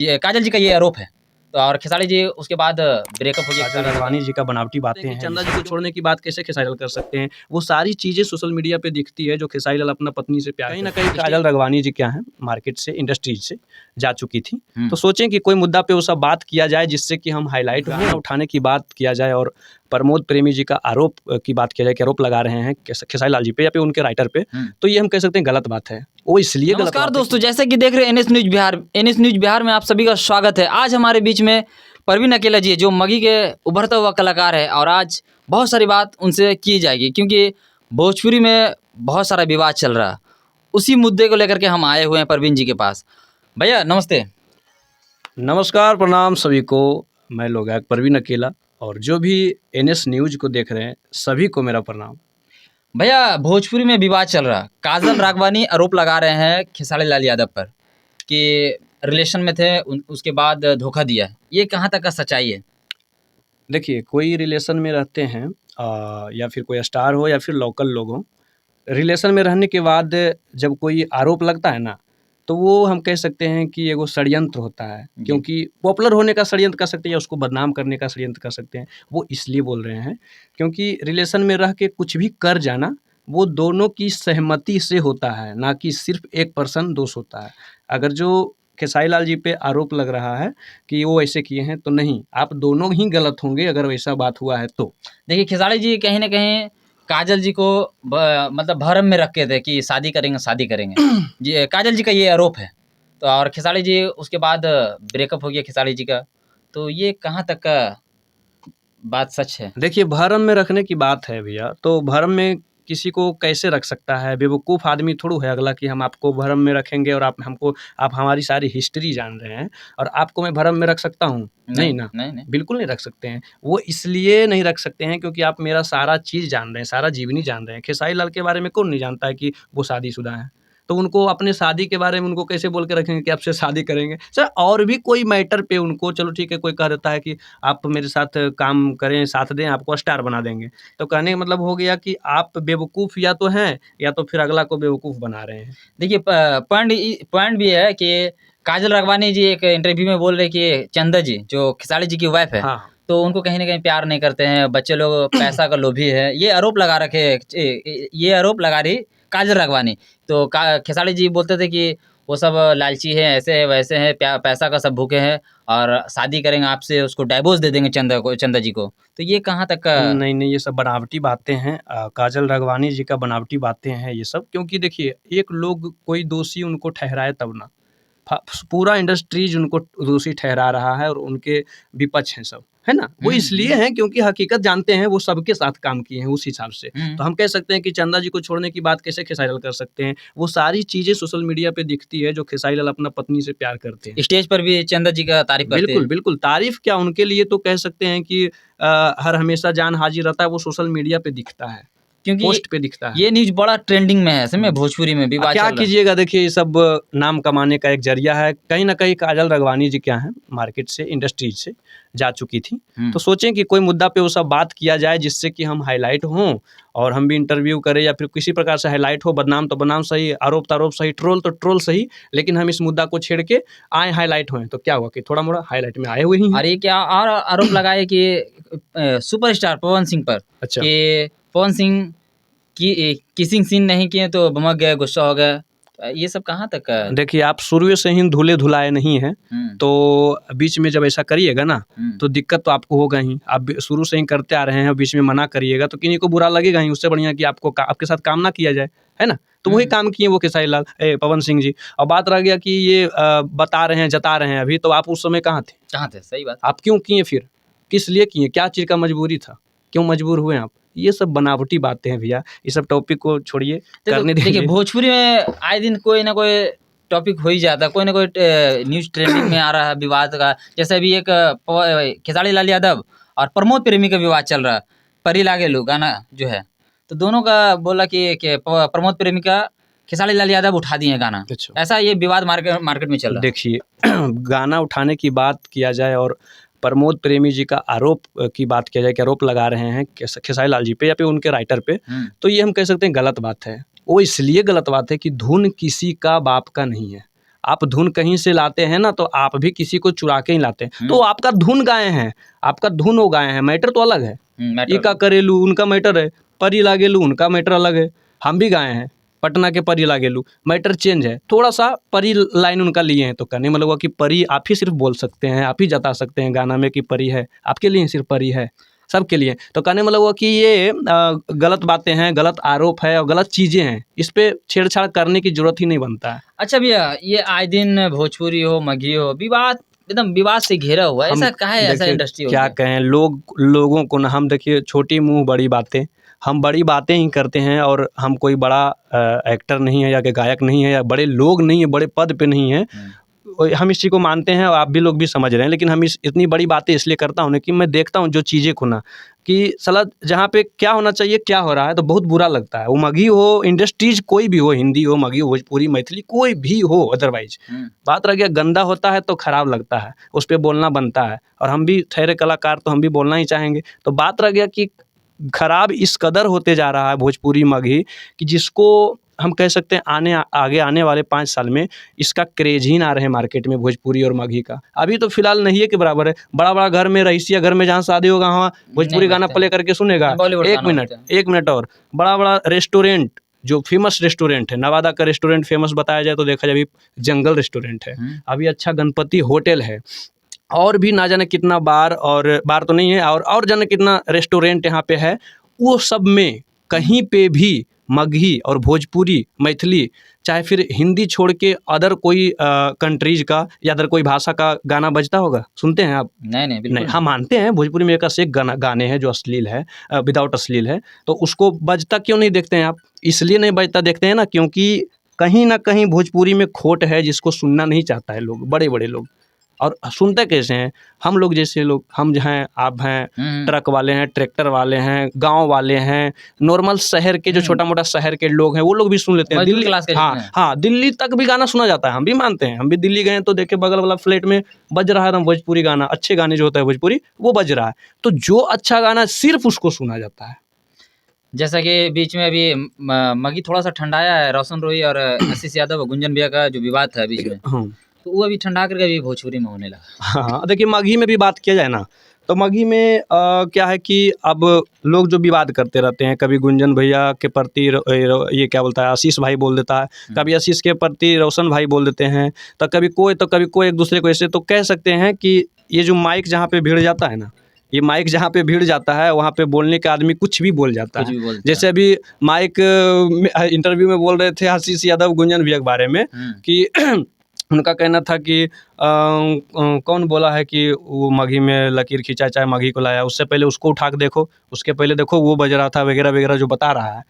ये काजल जी का ये आरोप है। तो और खेसारी जी उसके बाद ब्रेकअप हो गया। काजल राघवानी जी का बनावटी बातें हैं। चंदा जी को छोड़ने की बात कैसे खेसारी लाल कर सकते हैं? वो सारी चीज़ें सोशल मीडिया पे दिखती है जो खेसारी लाल अपना पत्नी से प्यार कहीं ना कहीं काजल राघवानी जी क्या है मार्केट से इंडस्ट्रीज से जा चुकी थी। तो सोचें कि कोई मुद्दा पे वो सब बात किया जाए जिससे कि हम हाईलाइट गाना उठाने की बात किया जाए और प्रमोद प्रेमी जी का आरोप की बात किया जाए कि आरोप लगा रहे हैं खेसारी लाल जी पे या फिर उनके राइटर पे, तो ये हम कह सकते हैं गलत बात है। वो इसलिए गलत नमस्कार दोस्तों, जैसे कि देख रहे हैं एनएस न्यूज बिहार में आप सभी का स्वागत है। आज हमारे बीच में परवीन अकेला जी जो मगही के उभरता हुआ कलाकार है और आज बहुत सारी बात उनसे की जाएगी क्योंकि भोजपुरी में बहुत सारा विवाद चल रहा है। उसी मुद्दे को लेकर के हम आए हुए हैं परवीन जी के पास। भैया नमस्ते। नमस्कार, प्रणाम सभी को। मैं लोगायक परवीन अकेला और जो भी एनएस न्यूज को देख रहे हैं सभी को मेरा प्रणाम। भैया भोजपुरी में विवाद चल रहा, काजल राघवानी आरोप लगा रहे हैं खेसारी लाल यादव पर कि रिलेशन में थे उसके बाद धोखा दिया। ये कहाँ तक का सच्चाई है? देखिए, कोई रिलेशन में रहते हैं या फिर कोई स्टार हो या फिर लोकल लोग हों, रिलेशन में रहने के बाद जब कोई आरोप लगता है ना, तो वो हम कह सकते हैं कि एगो षड्यंत्र होता है। क्योंकि पॉपुलर होने का षड्यंत्र कर सकते हैं या उसको बदनाम करने का षड्यंत्र कर सकते हैं। वो इसलिए बोल रहे हैं क्योंकि रिलेशन में रह के कुछ भी कर जाना वो दोनों की सहमति से होता है, ना कि सिर्फ एक पर्सन दोष होता है। अगर जो खेसारी लाल जी पे आरोप लग रहा है कि वो ऐसे किए हैं, तो नहीं, आप दोनों ही गलत होंगे अगर वैसा बात हुआ है तो। देखिए खेसारी जी कहीं ना कहीं काजल जी को मतलब भरम में रखे थे कि शादी करेंगे जी। काजल जी का ये आरोप है। तो और खेसारी जी उसके बाद ब्रेकअप हो गया खेसारी जी का। तो ये कहाँ तक का बात सच है? देखिए, भरम में रखने की बात है भैया, तो भरम में किसी को कैसे रख सकता है? बेवकूफ़ आदमी थोड़ू है अगला कि हम आपको भरम में रखेंगे और आप हमारी सारी हिस्ट्री जान रहे हैं और आपको मैं भरम में रख सकता हूँ? नहीं ना, नहीं। बिल्कुल नहीं रख सकते हैं। वो इसलिए नहीं रख सकते हैं क्योंकि आप मेरा सारा चीज़ जान रहे हैं, सारा जीवनी जान रहे हैं। खेसारी लाल के बारे में कौन नहीं जानता है कि वो शादीशुदा हैं? तो उनको अपने शादी के बारे में उनको कैसे बोल के रखेंगे कि आपसे शादी करेंगे? सर, और भी कोई मैटर पे उनको चलो ठीक है, कोई कह देता है कि आप मेरे साथ काम करें, साथ दें, आपको स्टार बना देंगे। तो कहने का मतलब हो गया कि आप बेवकूफ़ या तो हैं या तो फिर अगला को बेवकूफ़ बना रहे हैं। देखिए पॉइंट भी है कि काजल राघवानी जी एक इंटरव्यू में बोल रहे कि चंदा जी जो खेसारी जी की वाइफ है, हाँ। तो उनको कहीं ना कहीं प्यार नहीं करते हैं, बच्चे लोग पैसा का लोभी है। ये आरोप लगा रखे, ये आरोप लगा रही काजल राघवानी। तो खेसारी जी बोलते थे कि वो सब लालची है, ऐसे है वैसे है, पैसा का सब भूखे हैं और शादी करेंगे आपसे, उसको डाइवोर्स दे देंगे चंदा जी को। तो ये कहाँ तक का? नहीं, ये सब बनावटी बातें हैं। काजल राघवानी जी का बनावटी बातें हैं ये सब, क्योंकि देखिए, एक लोग कोई दोषी उनको ठहराए तब ना। पूरा इंडस्ट्रीज उनको दोषी ठहरा रहा है और उनके विपक्ष हैं सब, है ना? वो इसलिए हैं क्योंकि हकीकत जानते हैं, वो सबके साथ काम किए हैं उस हिसाब से। तो हम कह सकते हैं कि चंदा जी को छोड़ने की बात कैसे खेसारी लाल कर सकते हैं? वो सारी चीज़ें सोशल मीडिया पे दिखती है जो खेसारी लाल अपना पत्नी से प्यार करते हैं। स्टेज पर भी चंदा जी का तारीफ करते हैं। बिल्कुल, तारीफ़ क्या, उनके लिए तो कह सकते हैं कि हर हमेशा जान हाज़िर रहता है, वो सोशल मीडिया पे दिखता है, क्योंकि पोस्ट पे दिखता है। ये न्यूज़ बड़ा ट्रेंडिंग में है, समय भोजपुरी में विवाद क्या चल रहा है। कीजिएगा, देखिए ये सब नाम कमाने का एक ज़रिया है। कहीं न कहीं काजल राघवानी जी क्या हैं मार्केट से, इंडस्ट्रीज से जा चुकी थी। तो सोचें कि कोई मुद्दा पे वो सब बात किया जाए जिससे कि हम हाइलाइट हों और हम भी इंटरव्यू करें या फिर किसी प्रकार से हाइलाइट हो। बदनाम तो बदनाम सही, आरोप तो आरोप सही, ट्रोल तो ट्रोल सही, लेकिन हम इस मुद्दा को छेड़ के आए हाइलाइट हों। तो क्या हुआ कि थोड़ा-मोड़ा हाइलाइट में आए हुए ही हैं। और ये क्या और आरोप लगाए कि सुपरस्टार पवन सिंह पर अच्छा। कि पवन सिंह की किसिंग सीन नहीं किए तो भड़क गए, गुस्सा हो गए। ये सब कहाँ तक का? देखिए, आप शुरू से ही धुले-धुलाए नहीं हैं, तो बीच में जब ऐसा करिएगा ना, तो दिक्कत तो आपको होगा ही। आप शुरू से ही करते आ रहे हैं, बीच में मना करिएगा तो किन्हीं को बुरा लगेगा ही। उससे बढ़िया कि आपके साथ काम ना किया जाए, है ना? तो वही काम किए वो खेसारी लाल पवन सिंह जी। और बात रह गया कि ये बता रहे हैं, जता रहे हैं अभी, तो आप उस समय कहाँ थे? कहाँ थे? सही बात। आप क्यों किए फिर? किस लिए किए? क्या चीज़ का मजबूरी था? क्यों मजबूर हुए आप? ये सब बनावटी बातें हैं भैया। ये सब टॉपिक को छोड़िए, करने देखिए दीजिए। भोजपुरी में आए दिन कोई ना कोई टॉपिक हो ही जाता है, कोई ना कोई न्यूज़ ट्रेंडिंग में आ रहा है विवाद का। जैसे अभी एक खेसारी लाल यादव और प्रमोद प्रेमी का विवाद चल रहा है, परी लागे लो गाना जो है। तो दोनों का बोला कि प्रमोद प्रेमी का खेसारी लाल यादव उठा दिए गाना। अच्छा। ऐसा ये विवाद मार्केट में चल रहा है। देखिए, गाना उठाने की बात किया जाए और प्रमोद प्रेमी जी का आरोप की बात किया जाए कि आरोप लगा रहे हैं खेसारी लाल जी पे या फिर उनके राइटर पे, तो ये हम कह सकते हैं गलत बात है। वो इसलिए गलत बात है कि धुन किसी का बाप का नहीं है। आप धुन कहीं से लाते हैं ना, तो आप भी किसी को चुरा के ही लाते हैं, तो आपका धुन गाए हैं, आपका धुन वो गाए हैं, मैटर तो अलग है। मैटर इका करेलू उनका मैटर है, परी लागेलू उनका मैटर अलग है। हम भी गाए हैं पटना के परी लागेलू, मैटर चेंज है, थोड़ा सा परी लाइन उनका लिए हैं, तो कहने मतलब हुआ कि परी आप ही सिर्फ बोल सकते हैं, आप ही जता सकते हैं गाना में कि परी है, आपके लिए सिर्फ परी है, सबके लिए। तो कहने मतलब हुआ कि ये गलत बातें हैं, गलत आरोप है और गलत चीज़ें हैं, इस पे छेड़छाड़ करने की जरूरत ही नहीं बनता है। अच्छा भैया, ये आए दिन भोजपुरी हो, मगही हो, विवाद एकदम विवाद से घिरा हुआ है, हम ऐसा काहे, ऐसा देखिए इंडस्ट्री हो क्या गया? कहें, लोगों को ना, हम देखिए छोटी मुंह बड़ी बातें, हम बड़ी बातें ही करते हैं, और हम कोई बड़ा एक्टर नहीं है या कि गायक नहीं है या बड़े लोग नहीं है, बड़े पद पे नहीं है, हम इस चीज़ को मानते हैं और आप भी लोग भी समझ रहे हैं। लेकिन हम इतनी बड़ी बातें इसलिए करता हूँ ना कि मैं देखता हूँ जो चीज़ें को ना, कि साला जहाँ पे क्या होना चाहिए क्या हो रहा है, तो बहुत बुरा लगता है। वो मगही हो, इंडस्ट्रीज कोई भी हो, हिंदी हो, मगही हो, भोजपुरी, मैथिली, कोई भी हो, अदरवाइज बात रह गया गंदा होता है तो खराब लगता है, उस पर बोलना बनता है, और हम भी ठहरे कलाकार तो हम भी बोलना ही चाहेंगे। तो बात रह गया कि खराब इस कदर होते जा रहा है भोजपुरी मगही, कि जिसको हम कह सकते हैं आगे आने वाले 5 साल में इसका क्रेज ही ना रहे मार्केट में, भोजपुरी और मगही का। अभी तो फिलहाल नहीं है के बराबर है, बड़ा-बड़ा घर में, रईसिया घर में जहाँ शादी होगा वहाँ भोजपुरी गाना बजता है। प्ले करके सुनेगा। बॉलीवुड 1 गाना मिनट, बजता है। 1 मिनट और, बड़ा-बड़ा रेस्टोरेंट, जो फेमस रेस्टोरेंट है, नवादा का रेस्टोरेंट फेमस बताया जाए तो देखा जाए अभी जंगल रेस्टोरेंट है, अभी अच्छा गणपति होटल है, और भी ना जाने कितना बार, और बार तो नहीं है, और जाने कितना रेस्टोरेंट यहाँ पे है। वो सब में कहीं पे भी मगही और भोजपुरी, मैथिली, चाहे फिर हिंदी छोड़ के अदर कोई कंट्रीज का या अदर कोई भाषा का गाना बजता होगा, सुनते हैं आप? नहीं, नहीं, बिल्कुल नहीं, हम मानते हैं भोजपुरी में एक से एक गाने हैं जो अश्लील है, विदाउट अश्लील है, तो उसको बजता क्यों नहीं देखते हैं आप? इसलिए नहीं बजता देखते हैं ना, क्योंकि कहीं ना कहीं भोजपुरी में खोट है, जिसको सुनना नहीं चाहता है लोग, बड़े बड़े लोग। और सुनते कैसे हैं? हम लोग जैसे लोग, हम जो हैं, आप हैं, ट्रक वाले हैं, ट्रैक्टर वाले हैं, गांव वाले हैं, नॉर्मल शहर के जो छोटा मोटा शहर के लोग हैं, वो लोग भी सुन लेते हैं। मजदूर दिल्ली, क्लास के हाँ जितने हैं। हाँ, दिल्ली तक भी गाना सुना जाता है, हम भी मानते हैं। हम भी दिल्ली गए तो देखे बगल वाला फ्लैट में बज रहा है एकदम भोजपुरी गाना, अच्छे गाने जो होता है भोजपुरी वो बज रहा है, तो जो अच्छा गाना सिर्फ उसको सुना जाता है। जैसा कि बीच में अभी मगही थोड़ा सा ठंडाया है, रोशन रोही और आशीष यादव, गुंजन भैया का जो विवाद था बीच में, हाँ तो वो अभी ठंडा करके अभी भोजपुरी में होने लगा। हाँ, देखिए मगही में भी बात किया जाए ना, तो मगही में क्या है कि अब लोग जो विवाद करते रहते हैं, कभी गुंजन भैया के प्रति ये क्या बोलता है, आशीष भाई बोल देता है, कभी आशीष के प्रति रोशन भाई बोल देते हैं, तो कभी कोई एक दूसरे को ऐसे, तो कह सकते हैं कि ये जो माइक जहाँ पे भिड़ जाता है ना, ये माइक जहाँ पे भिड़ जाता है वहाँ पे बोलने का आदमी कुछ भी बोल जाता कुछ है। भी बोलता जैसे अभी माइक इंटरव्यू में बोल रहे थे आशीष यादव गुंजन भैया के बारे में कि उनका कहना था कि कौन बोला है कि वो मगही में लकीर खींचा चाहे मगही को लाया, उससे पहले उसको उठा के देखो, उसके पहले देखो वो बज रहा था, वगैरह वगैरह जो बता रहा है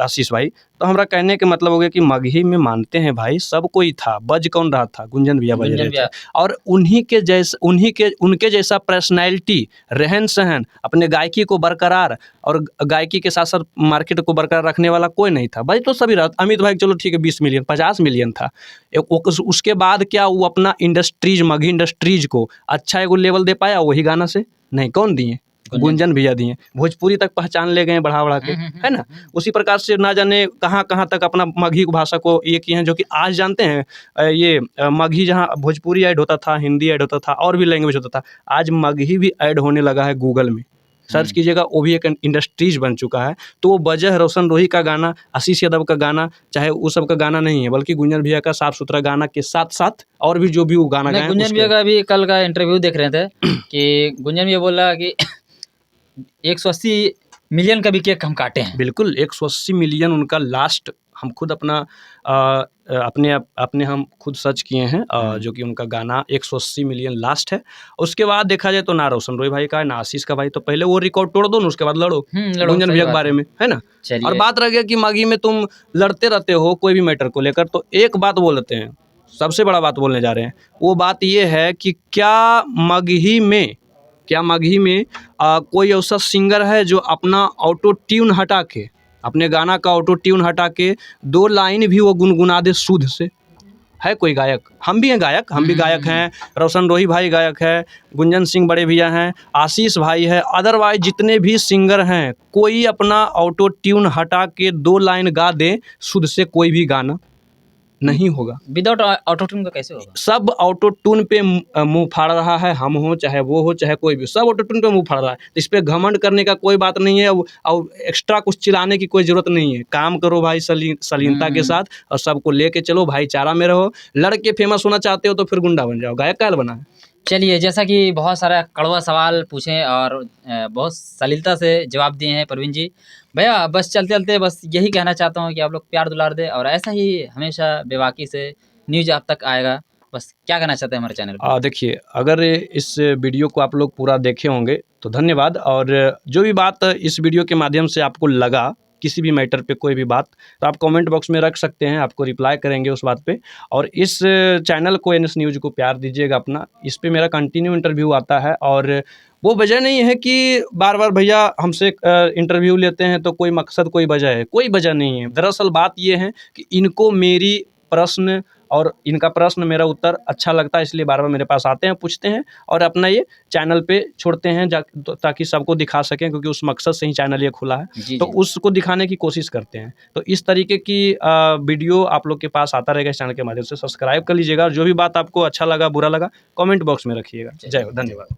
आशीष भाई। तो हमारा कहने के मतलब हो गया कि मगही में मानते हैं भाई सब कोई था, बज कौन रहा था, गुंजन भैया बज रहे थे, और उनके जैसा पर्सनैलिटी, रहन सहन, अपने गायकी को बरकरार और गायकी के साथ साथ मार्केट को बरकरार रखने वाला कोई नहीं था। भाई तो सभी रहा, अमित भाई चलो ठीक है 20 मिलियन 50 मिलियन था, उसके बाद क्या वो अपना इंडस्ट्रीज, मगही इंडस्ट्रीज को अच्छा एगो लेवल दे पाया वही गाना से? नहीं, कौन दिए? गुंजन भैया दिए, भोजपुरी तक पहचान ले गए बढ़ा बढ़ा के, है ना। उसी प्रकार से ना जाने कहाँ कहाँ तक अपना मगही भाषा को ये किए हैं, जो कि आज जानते हैं ये मगही जहाँ भोजपुरी ऐड होता था, हिंदी ऐड होता था, और भी लैंग्वेज होता था, आज मगही भी ऐड होने लगा है गूगल में, सर्च कीजिएगा, वो भी एक इंडस्ट्रीज बन चुका है। तो वो वजह रोशन रोही का गाना, आशीष यादव का गाना, चाहे वो सब का गाना नहीं है, बल्कि गुंजन भैया का साफ सुथरा गाना के साथ साथ और भी जो भी वो गाना गाए। गुंजन भैया का अभी कल का इंटरव्यू देख रहे थे कि गुंजन भैया बोला कि 180 मिलियन का भी केक हम काटे हैं। बिल्कुल 180 मिलियन उनका लास्ट, हम खुद अपने हम खुद सर्च किए हैं, जो कि उनका गाना 180 मिलियन लास्ट है। उसके बाद देखा जाए तो ना रोशन रोही भाई का है ना आशीष का भाई, तो पहले वो रिकॉर्ड तोड़ दो ना, उसके बाद लड़ो गुंजन भैया के बारे में, है ना। और बात रह गया कि मगही में तुम लड़ते रहते हो कोई भी मैटर को लेकर, तो एक बात बोलते हैं, सबसे बड़ा बात बोलने जा रहे हैं, वो बात ये है कि क्या मगही में कोई ऐसा सिंगर है जो अपना ऑटो ट्यून हटा के, अपने गाना का ऑटो ट्यून हटा के 2 लाइन भी वो गुनगुना दे शुद्ध से? है कोई गायक? हम भी हैं गायक, हम भी गायक हैं, रोशन रोही भाई गायक है, गुंजन सिंह बड़े भैया हैं, आशीष भाई है, अदरवाइज जितने भी सिंगर हैं, कोई अपना ऑटो ट्यून हटा के 2 लाइन गा दे शुद्ध से कोई भी गाना? नहीं होगा। विदाउट ऑटो ट्यून का कैसे होगा? सब ऑटो ट्यून पे मुँह फाड़ रहा है, हम हो चाहे वो हो चाहे कोई भी, सब ऑटो ट्यून पे मुँह फाड़ रहा है। तो इस पे घमंड करने का कोई बात नहीं है और एक्स्ट्रा कुछ चिल्लाने की कोई ज़रूरत नहीं है। काम करो भाई शालीनता के साथ और सबको लेके चलो, भाईचारा में रहो। लड़ के फेमस होना चाहते हो तो फिर गुंडा बन जाओ, गायक काहे बना है? चलिए, जैसा कि बहुत सारा कड़वा सवाल पूछे और बहुत सलीलता से जवाब दिए हैं प्रवीण जी। भैया बस चलते-चलते बस यही कहना चाहता हूँ कि आप लोग प्यार दुलार दें और ऐसा ही हमेशा बेबाकी से न्यूज़ आप तक आएगा। बस क्या कहना चाहते हैं हमारे चैनल पे? देखिए, अगर इस वीडियो को आप लोग पूरा देखे होंगे तो धन्यवाद। और जो भी बात इस वीडियो के माध्यम से आपको लगा, किसी भी मैटर पे कोई भी बात, तो आप कमेंट बॉक्स में रख सकते हैं, आपको रिप्लाई करेंगे उस बात पे। और इस चैनल को एनएस न्यूज़ को प्यार दीजिएगा अपना। इस पे मेरा कंटिन्यू इंटरव्यू आता है और वो वजह नहीं है कि बार-बार भैया हमसे इंटरव्यू लेते हैं तो कोई मकसद कोई वजह है, कोई वजह नहीं है। दरअसल बात ये है कि इनको मेरी प्रश्न और इनका प्रश्न मेरा उत्तर अच्छा लगता है, इसलिए बार-बार मेरे पास आते हैं, पूछते हैं और अपना ये चैनल पे छोड़ते हैं ताकि सबको दिखा सकें, क्योंकि उस मकसद से ही चैनल ये खुला है। जी, तो जी। उसको दिखाने की कोशिश करते हैं। तो इस तरीके की वीडियो आप लोग के पास आता रहेगा इस चैनल के माध्यम से। सब्सक्राइब कर लीजिएगा और जो भी बात आपको अच्छा लगा, बुरा लगा, कमेंट बॉक्स में रखिएगा। जय हो, धन्यवाद।